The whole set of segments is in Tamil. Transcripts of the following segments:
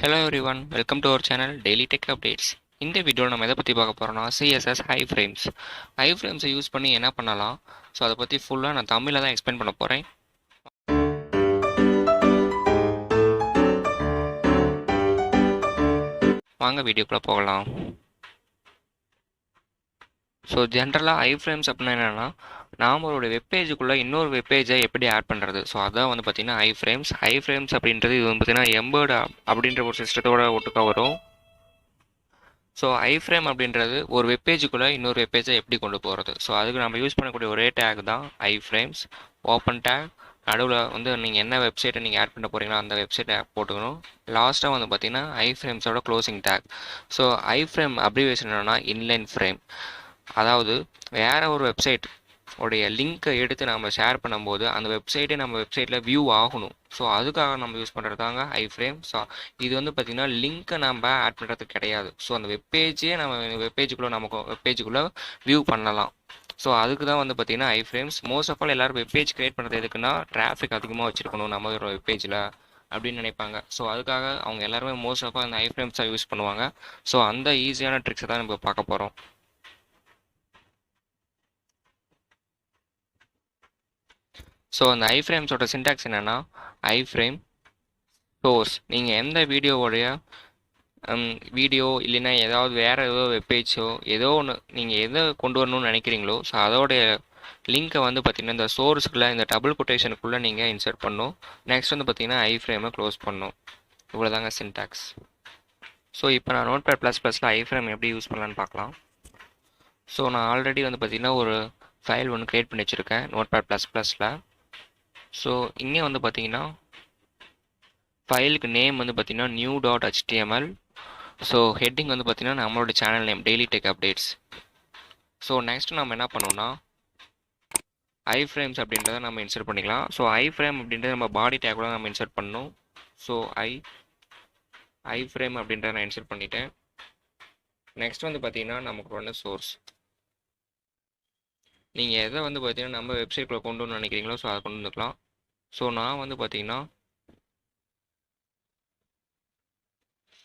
Hello everyone, welcome to our channel Daily Tech Updates. இந்த வீடியோவில் நம்ம எதை பற்றி பார்க்க போகிறோம்னா CSS iframes. iframes யூஸ் பண்ணி என்ன பண்ணலாம், ஸோ அதை பற்றி ஃபுல்லாக நான் தமிழில் தான் எக்ஸ்பிளைன் பண்ண போகிறேன். வாங்க வீடியோக்குள்ளே போகலாம். ஸோ ஜென்ரலாக iframes அப்படின்னா என்னென்னா, நாம் ஒரு வெப்பேஜுக்குள்ளே இன்னொரு வெப்பேஜை எப்படி ஆட் பண்ணுறது, ஸோ அதான் வந்து பார்த்திங்கன்னா iframes அப்படின்றது இது வந்து பார்த்திங்கன்னா எம்பர்டு அப்படின்ற ஒரு சிஸ்டத்தோட ஒட்டுக்கா வரும். ஸோ iframe அப்படின்றது ஒரு வெப்பேஜுக்குள்ளே இன்னொரு வெப்பேஜை எப்படி கொண்டு போகிறது, ஸோ அதுக்கு நம்ம யூஸ் பண்ணக்கூடிய ஒரே டேக் தான் iframes. ஓப்பன் டேக், நடுவில் வந்து நீங்கள் என்ன வெப்சைட்டை நீங்கள் ஆட் பண்ண போகிறீங்களோ அந்த வெப்சைட்டை போட்டுக்கணும். லாஸ்ட்டாக வந்து பார்த்தீங்கன்னா iframeஸோட closing tag. So iframe abbreviation என்னென்னா இன்லைன் ஃப்ரேம், அதாவது வேறு ஒரு வெப்சைட் உடைய லிங்க்கை எடுத்து நம்ம ஷேர் பண்ணும்போது அந்த வெப்சைட்டே நம்ம வெப்சைட்டில் வியூ ஆகணும். ஸோ அதுக்காக நம்ம யூஸ் பண்ணுறது தாங்க iframe. ஸோ இது வந்து பார்த்திங்கன்னா லிங்க்கை நம்ம ஆட் பண்ணுறது கிடையாது. ஸோ அந்த வெப்பேஜே நம்ம வெப்பேஜுக்குள்ளே வியூ பண்ணலாம். ஸோ அதுக்கு தான் வந்து பார்த்திங்கன்னா iframes. மோஸ்ட் ஆஃப் ஆல் எல்லோரும் வெப்பேஜ் க்ரியேட் பண்ணுறது எதுக்குன்னா டிராஃபிக் அதிகமாக வச்சுருக்கணும் நம்ம ஒரு வெப்பேஜில் அப்படின்னு நினைப்பாங்க. ஸோ அதுக்காக அவங்க எல்லாருமே மோஸ்ட் ஆஃப் ஆல் அந்த iframes யூஸ் பண்ணுவாங்க. ஸோ அந்த ஈஸியான ட்ரிக்ஸை தான் நம்ம பார்க்க போகிறோம். ஸோ அந்த iframeஸோட சின்டாக்ஸ் என்னென்னா iframe சோர்ஸ். நீங்கள் எந்த வீடியோ இல்லைன்னா ஏதாவது வேறு ஏதோ வெப்பேஜோ ஏதோ ஒன்று நீங்கள் எதை கொண்டு வரணும்னு நினைக்கிறீங்களோ, ஸோ அதோடைய லிங்க்கை வந்து பார்த்திங்கன்னா இந்த சோர்ஸுக்குள்ளே இந்த டபுள் கொட்டேஷனுக்குள்ளே நீங்கள் இன்சர்ட் பண்ணணும். நெக்ஸ்ட் வந்து பார்த்திங்கன்னா iframeஐ க்ளோஸ் பண்ணணும். இவ்வளோதாங்க சின்டாக்ஸ். ஸோ இப்போ நான் Notepad++ல் iframe எப்படி யூஸ் பண்ணலான்னு பார்க்கலாம். ஸோ நான் ஆல்ரெடி வந்து பார்த்திங்கன்னா ஒரு ஃபைல் ஒன்று க்ரியேட் பண்ணி வச்சுருக்கேன் Notepad++ல். ஸோ இங்கே வந்து பார்த்தீங்கன்னா ஃபைலுக்கு நேம் வந்து பார்த்தீங்கன்னா new.html. ஸோ ஹெட்டிங் வந்து பார்த்தீங்கன்னா நம்மளோட channel name daily tech updates. So next நம்ம என்ன பண்ணோம்னா iframes அப்படின்றத நம்ம இன்சர்ட் பண்ணிக்கலாம். ஸோ iframe அப்படின்றத நம்ம பாடி டேக்கோட நம்ம இன்சர்ட் பண்ணணும். ஸோ iframe அப்படின்றத நான் இன்சர்ட் பண்ணிட்டேன். நெக்ஸ்ட் வந்து பார்த்தீங்கன்னா நமக்கு ஒன்று சோர்ஸ். நீங்கள் எதை வந்து பார்த்தீங்கன்னா நம்ம வெப்சைட்டில் கொண்டு வந்து நினைக்கிறீங்களோ ஸோ அதை கொண்டு வந்துக்கலாம். ஸோ நான் வந்து பார்த்தீங்கன்னா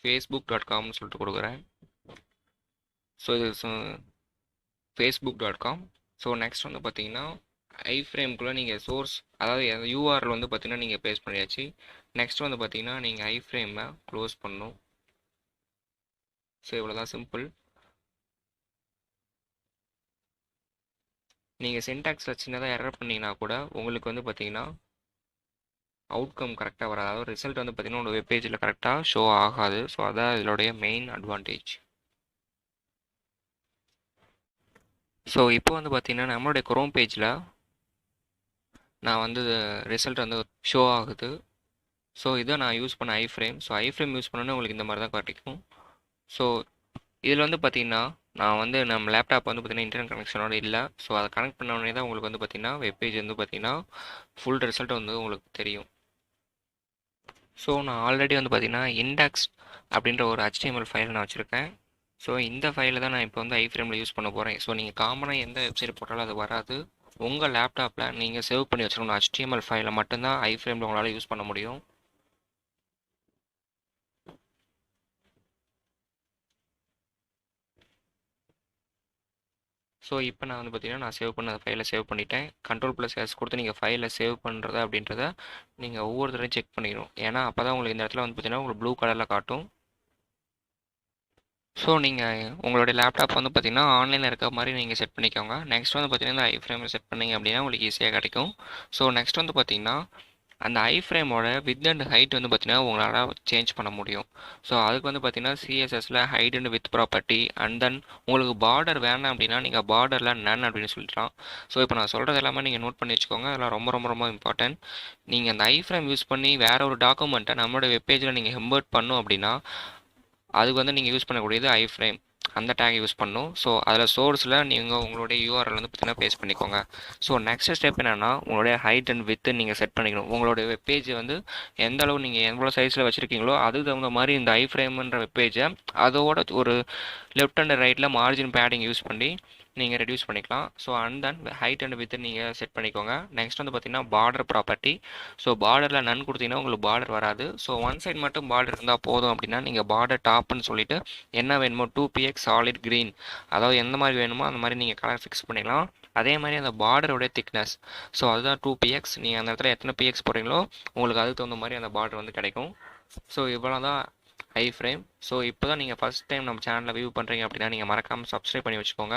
facebook.comனு சொல்லிட்டு கொடுக்குறேன். ஸோ இது facebook.com. ஸோ நெக்ஸ்ட் வந்து பார்த்தீங்கன்னா iframeக்குள்ளே நீங்கள் சோர்ஸ், அதாவது URL வந்து பார்த்தீங்கன்னா நீங்கள் பேஸ்ட் பண்ணியாச்சு. நெக்ஸ்ட் வந்து பார்த்தீங்கன்னா நீங்கள் iframeஐ க்ளோஸ் பண்ணணும். ஸோ இவ்வளோதான் சிம்பிள். நீங்கள் சின்டாக்ஸில் சின்னதாக எரர் பண்ணிங்கன்னா கூட உங்களுக்கு வந்து பார்த்தீங்கன்னா அவுட்கம் கரெக்டாக வராது, அதாவது ரிசல்ட் வந்து பார்த்தீங்கன்னா உங்கள் வெப்பேஜில் கரெக்டாக ஷோ ஆகாது. ஸோ அதான் இதோடைய மெயின் அட்வான்டேஜ். ஸோ இப்போ வந்து பார்த்தீங்கன்னா நம்மளுடைய குரோம் பேஜில் நான் வந்து ரிசல்ட் வந்து ஷோ ஆகுது. ஸோ இதை நான் யூஸ் பண்ண iframe. ஸோ iframe யூஸ் பண்ணோன்னே உங்களுக்கு இந்த மாதிரி தான் கிடைக்கும். ஸோ இதில் வந்து பார்த்தீங்கன்னா நான் வந்து நம்ம லேப்டாப் வந்து பார்த்தீங்கன்னா இன்டர்நெட் கனெக்ஷனோட இல்லை. ஸோ அதை கனெக்ட் பண்ணோடனே தான் உங்களுக்கு வந்து பார்த்தீங்கன்னா வெப்பேஜ் வந்து பார்த்தீங்கன்னா ஃபுல் ரிசல்ட் வந்து உங்களுக்கு தெரியும். ஸோ நான் ஆல்ரெடி வந்து பார்த்தீங்கன்னா இண்டெக்ஸ் அப்படின்ற ஒரு HTML ஃபைல் நான் வச்சுருக்கேன். ஸோ இந்த ஃபைலை தான் நான் இப்போ வந்து iframeல யூஸ் பண்ண போகிறேன். ஸோ நீங்கள் காமனாக எந்த வெப்சைட் போட்டாலும் அது வராது. உங்கள் லேப்டாப்பில் நீங்கள் சேவ் பண்ணி வச்சுருக்கணும் HTML ஃபைலை மட்டும்தான் iframeல உங்களால் யூஸ் பண்ண முடியும். ஸோ இப்போ நான் வந்து பார்த்தீங்கன்னா நான் சேவ் பண்ண ஃபைலை சேவ் பண்ணிட்டேன். Ctrl+S கொடுத்து நீங்கள் ஃபைலை சேவ் பண்ணுறதா அப்படின்றத நீங்கள் ஒவ்வொரு தடவையும் செக் பண்ணிக்கணும். ஏன்னா அப்போ தான் உங்களுக்கு இந்த இடத்துல வந்து பார்த்தீங்கன்னா உங்களுக்கு ப்ளூ கலரில் காட்டும். ஸோ நீங்கள் உங்களுடைய லேப்டாப் வந்து பார்த்தீங்கன்னா ஆன்லைனில் இருக்க மாதிரி நீங்கள் செட் பண்ணிக்கோங்க. நெக்ஸ்ட் வந்து பார்த்தீங்கன்னா இந்த iframe செட் பண்ணிங்க அப்படின்னா உங்களுக்கு ஈஸியாக கிடைக்கும். ஸோ நெக்ஸ்ட் வந்து பார்த்தீங்கன்னா அந்த iframeோட வித் அண்ட் ஹைட் வந்து பார்த்தீங்கன்னா உங்களால் சேஞ்ச் பண்ண முடியும். ஸோ அதுக்கு வந்து பார்த்தீங்கன்னா CSSல height and width property, and then உங்களுக்கு பார்டர் வேணாம் அப்படின்னா நீங்கள் பார்டரில் நன் அப்படின்னு சொல்லிடலாம். ஸோ இப்போ நான் சொல்கிறது எல்லாமே நீங்கள் நோட் பண்ணி வச்சுக்கோங்க. அதெல்லாம் ரொம்ப ரொம்ப ரொம்ப இம்பார்ட்டன்ட். நீங்கள் அந்த iframe யூஸ் பண்ணி வேறு ஒரு டாக்குமெண்ட்டை நம்மளோட வெப்பேஜில் நீங்கள் எம்பர்ட் பண்ணணும் அப்படின்னா அதுக்கு வந்து நீங்கள் யூஸ் பண்ணக்கூடியது iframe, அந்த டேக் யூஸ் பண்ணணும். ஸோ அதில் சோர்ஸில் நீங்கள் உங்களுடைய URL வந்து பார்த்தீங்கன்னா பேஸ்ட் பண்ணிக்கோங்க. ஸோ நெக்ஸ்ட் ஸ்டெப் என்னென்னா உங்களுடைய ஹைட் அண்ட் வித்து நீங்கள் செட் பண்ணிக்கணும். உங்களுடைய வெப்பேஜ் வந்து எந்த அளவு நீங்கள் எவ்வளோ சைஸில் வச்சுருக்கீங்களோ அதுக்கு தகுந்த மாதிரி இந்த iframeன்ற வெப்பேஜை அதோட ஒரு லெஃப்ட் அண்ட் ரைட்டில் மார்ஜின் பேடிங் யூஸ் பண்ணி நீங்கள் ரெடியூஸ் பண்ணிக்கலாம். So and then height and width நீங்கள் செட் பண்ணிக்கோங்க. நெக்ஸ்ட் வந்து பார்த்தீங்கன்னா பார்டர் ப்ராப்பர்ட்டி. ஸோ பார்டரில் நன் கொடுத்தீங்கன்னா உங்களுக்கு பார்டர் வராது. ஸோ ஒன் சைட் மட்டும் பார்டர் இருந்தால் போதும் அப்படின்னா நீங்கள் பார்டர் டாப்னு சொல்லிட்டு என்ன வேணுமோ 2px சாலிட் க்ரீன், அதாவது எந்த மாதிரி வேணுமோ அந்த மாதிரி நீங்கள் கலர் ஃபிக்ஸ் பண்ணிக்கலாம். அதே மாதிரி அந்த பார்டரோடைய திக்னஸ், ஸோ அதுதான் 2px. நீங்கள் அந்த இடத்துல எத்தனை px போடுறீங்களோ உங்களுக்கு அதுக்கு தகுந்த மாதிரி அந்த பார்டர் வந்து கிடைக்கும். ஸோ இவ்வளோ தான் ஐ ஃப்ரேம். ஸோ இப்போ தான் நீங்கள் ஃபஸ்ட் டைம் நம்ம சேனலில் வியூ பண்ணுறீங்க அப்படின்னா நீங்கள் மறக்காமல் சப்ஸ்கிரைப் பண்ணி வச்சுக்கோங்க.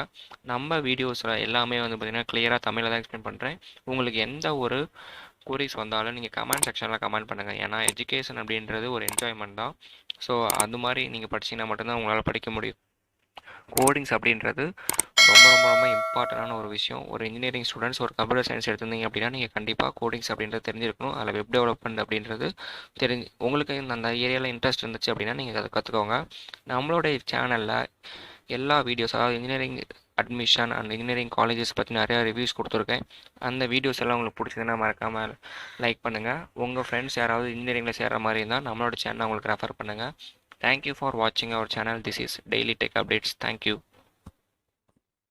நம்ம வீடியோஸில் எல்லாமே வந்து பார்த்திங்கன்னா கிளியராக தமிழில் தான் எக்ஸ்பிளைன் பண்ணுறேன். உங்களுக்கு எந்த ஒரு queries வந்தாலும் நீங்கள் கமெண்ட் செக்ஷனில் கமெண்ட் பண்ணுங்கள். ஏன்னா எஜுகேஷன் அப்படின்றது ஒரு என்ஜாய்மெண்ட் தான். ஸோ அது மாதிரி நீங்கள் படிச்சிங்கன்னா மட்டும்தான் உங்களால் படிக்க முடியும். கோடிங்ஸ் அப்படின்றது ரொம்ப ரொம்ப ரொம்ப இம்பார்ட்டண்டான ஒரு விஷயம். ஒரு இன்ஜினியரிங் ஸ்டூடெண்ட்ஸ் ஒரு கம்ப்யூட்டர் சயின்ஸ் எடுத்திருந்தீங்க அப்படின்னா நீங்கள் கண்டிப்பாக கோடிங்ஸ் அப்படின்றது தெரிஞ்சிருக்கணும். அதில் வெப் டெவலப்மெண்ட் அப்படின்றது உங்களுக்கு அந்த ஏரியாவில் இன்ட்ரெஸ்ட் இருந்துச்சு அப்படின்னா நீங்கள் அதை கற்றுக்கோங்க. நம்மளுடைய சேனலில் எல்லா வீடியோஸ், அதாவது engineering admission and engineering colleges பற்றி நிறையா ரிவ்யூஸ் கொடுத்துருக்கேன். அந்த வீடியோஸ் எல்லாம் உங்களுக்கு பிடிச்சதுன்னா மறக்காமல் லைக் பண்ணுங்கள். உங்கள் ஃப்ரெண்ட்ஸ் யாராவது இன்ஜினியரிங்கில் சேர்கிற மாதிரி இருந்தால் நம்மளோட சேனலை உங்களுக்கு ரெஃபர் பண்ணுங்கள். தேங்க்யூ ஃபார் வாட்சிங் our channel. This is daily tech updates. Thank you.